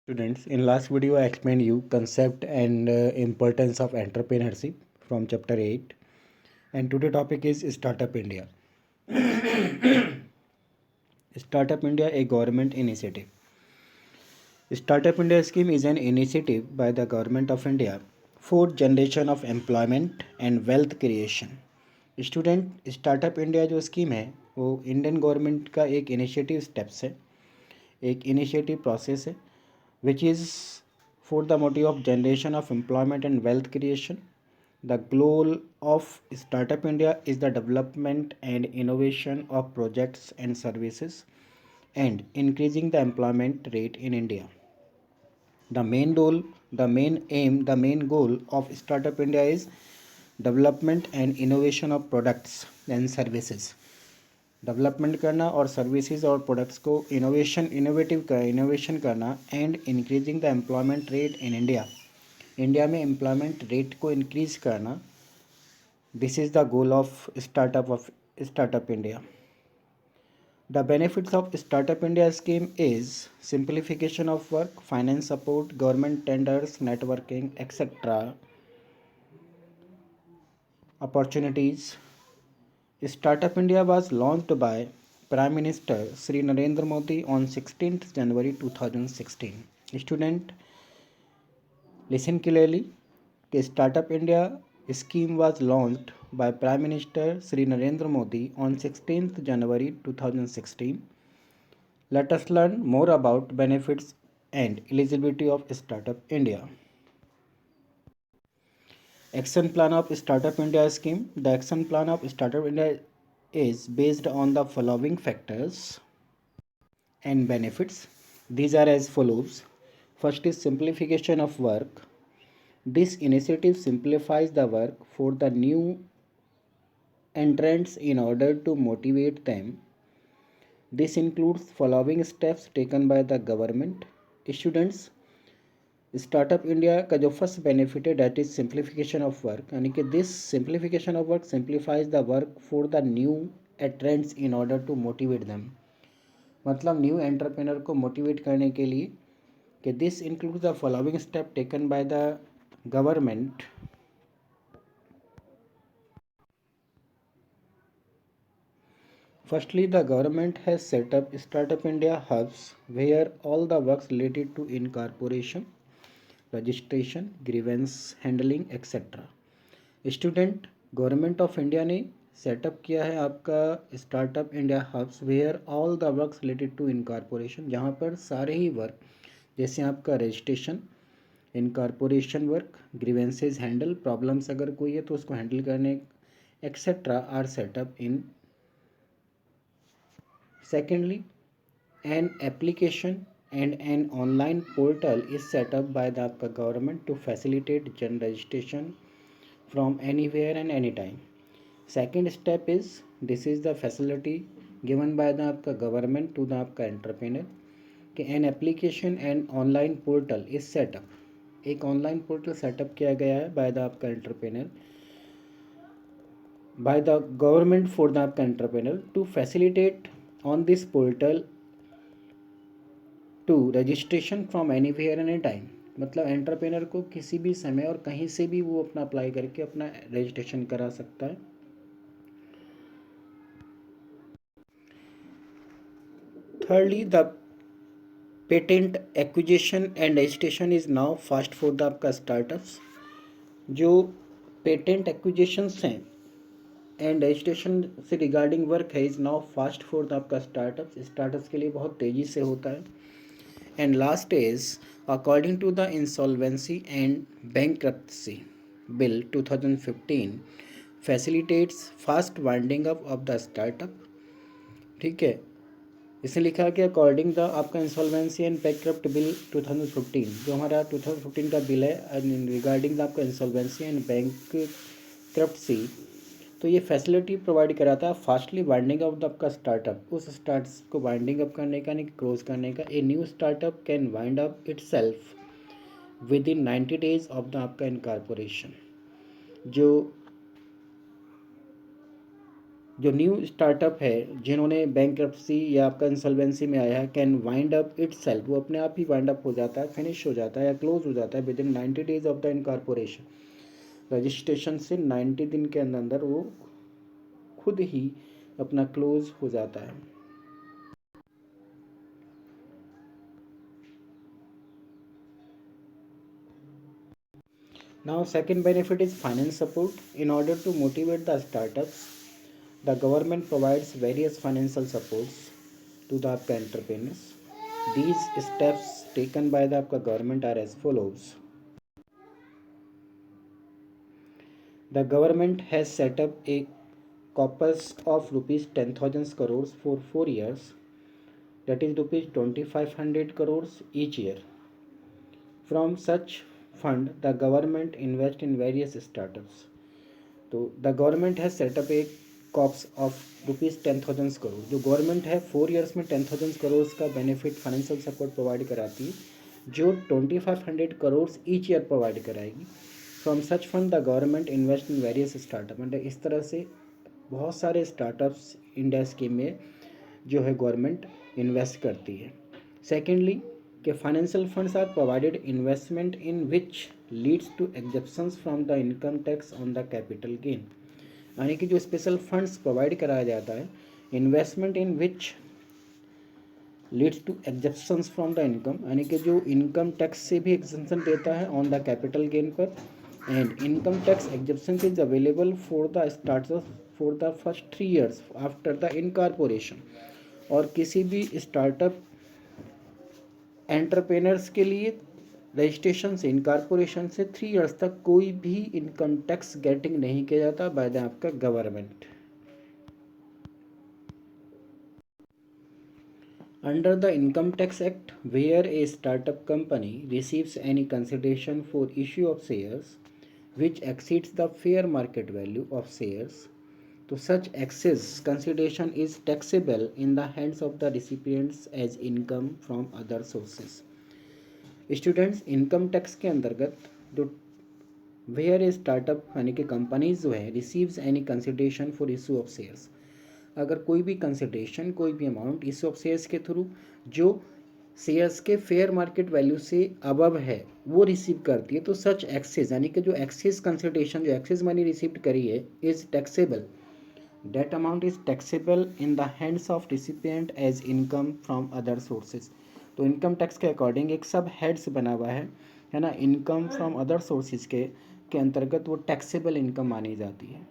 Students, in last video I explained you concept and importance of entrepreneurship from chapter 8, and today topic is Startup India. Startup India, a government initiative. Startup India scheme is an initiative by the government of India for generation of employment and wealth creation. Student startup India जो scheme है वो Indian government का एक initiative steps है, एक initiative process है which is for the motive of generation of employment and wealth creation. The goal of Startup India is the development and innovation of projects and services and increasing the employment rate in India. The main goal, the main aim, the main goal of Startup India is development and innovation of products and services. Development करना और services और products को innovation करना and increasing the employment rate in India. India में employment rate को increase करना, this is the goal of startup India. The benefits of Startup India scheme is simplification of work, finance support, government tenders, networking, etc. Opportunities. Startup India was launched by Prime Minister Sri Narendra Modi on 16th January 2016. Student, listen clearly. The Startup India scheme was launched by Prime Minister Sri Narendra Modi on 16th January 2016. Let us learn more about benefits and eligibility of Startup India. Action plan of Startup India scheme. The action plan of Startup India is based on the following factors and benefits. These are as follows. First is simplification of work. This initiative simplifies the work for the new entrants in order to motivate them. This includes following steps taken by the government. Students, startup India का जो first benefit है that is simplification of work, यानी कि this simplification of work simplifies the work for the new entrants in order to motivate them. मतलब new entrepreneur को motivate करने के लिए कि this includes the following step taken by the government. Firstly, the government has set up Startup India hubs where all the works related to incorporation, registration, grievance handling etcetera. Student, government of India ने setup किया है आपका startup India hubs where all the works related to incorporation, जहाँ पर सारे ही work जैसे आपका registration, incorporation work, grievances handle, problems अगर कोई है तो उसको हैंडल करने etcetera are setup in. Secondly, an application and an online portal is set up by the government to facilitate gen registration from anywhere and anytime. Second step is, this is the facility given by the government to the entrepreneur कि an application and online portal is set up. एक online portal setup किया गया है bye the आपका entrepreneur, by the government for the entrepreneur to facilitate on this portal to registration from anywhere any time. मतलब entrepreneur को किसी भी समय और कहीं से भी वो अपना अप्लाई करके अपना रजिस्ट्रेशन करा सकता है. Thirdly, the patent acquisition and registration is now fast for the आपका स्टार्टअप्स. जो पेटेंट एक्विजिशंस हैं एंड रजिस्ट्रेशन से रिगार्डिंग वर्क है is now fast for the आपका स्टार्टअप्स के लिए बहुत तेज़ी से होता है. And last is, according to the Insolvency and Bankruptcy Bill 2015 facilitates fast winding up of the startup. ठीक है, इसमें लिखा कि अकॉर्डिंग द आपका इंसॉल्वेंसी एंड बैंकक्रप्ट बिल 2015, जो हमारा 2015 का बिल है रिगार्डिंग द आपका इंसॉल्वेंसी एंड बैंकक्रप्सी, तो ये फैसिलिटी प्रोवाइड कराता है फास्टली वाइंडिंग अप द आपका स्टार्टअप, उस स्टार्ट्स को वाइंडिंग अप करने का, नहीं क्लोज करने का. A new startup can wind up itself with in 90 days of the आपका इनकॉर्पोरेशन. जो जो न्यू स्टार्टअप है जिन्होंने बैंक्रप्सी या आपका इंसॉल्वेंसी में आया है can wind up it self, वो अपने आप ही वाइंड अप हो जाता है, फिनिश हो जाता है या क्लोज हो जाता है with in 90 days of the incorporation. Registration से 90 दिन के अंदर अंदर वो खुद ही अपना क्लोज हो जाता है। Now, second benefit is finance support. In order to motivate the startups, the government provides various financial supports to the आपका entrepreneurs. These steps taken by the आपका government are as follows. The government has set up a corpus of rupees 10,000 crores for 4 years, that is rupees 2,500 crores each year. From such fund, the government invest in various startups. तो the government has setup a corpus of ₹10,000 crore. जो government है 4 years में 10,000 करोड़ का benefit financial support provide कराती है, जो 2,500 crore each year provide कराएगी। From such fund the government invest in various startup, मतलब इस तरह से बहुत सारे स्टार्टअप्स इंडिया स्कीम में जो है गवर्नमेंट इन्वेस्ट करती है। सेकेंडली कि financial funds are provided investment in which leads to exemptions from the income tax on the capital gain, यानी कि जो स्पेशल फंड्स प्रोवाइड कराया जाता है investment in which leads to exemptions from the income, यानी कि जो इनकम टैक्स से भी एग्जेप्शन देता है ऑन द कैपिटल गेन पर। And income tax exemption is available for the startup for the first 3 years after the incorporation, और किसी भी स्टार्टअप एंटरप्रेनर्स के लिए रजिस्ट्रेशन से इनकॉर्पोरेशन से 3 years तक कोई भी इनकम टैक्स गेटिंग नहीं किया जाता बाय द आपका government. Under the income tax act, where a startup company receives any consideration for issue of shares which exceeds the fair market value of shares, तो such excess consideration is taxable in the hands of the recipients as income from other sources. Students, income tax के अंतर्गत जो where a startup यानी कि companies जो है receives any consideration for issue of shares, अगर कोई भी कंसिडरेशन कोई भी अमाउंट इशू ऑफ शेयर्स के थ्रू जो शेयर्स के फेयर मार्केट वैल्यू से अबव है वो रिसीव करती है, तो सच एक्सेस यानी कि जो एक्सेस कंसिडरेशन जो एक्सेस मनी रिसीव्ड करी है is taxable, that amount is taxable in the hands of recipient as income from other sources. तो इनकम टैक्स के अकॉर्डिंग एक सब हेड्स बना हुआ है ना, इनकम फ्रॉम अदर सोर्सेज के अंतर्गत वो टैक्सेबल इनकम मानी जाती है।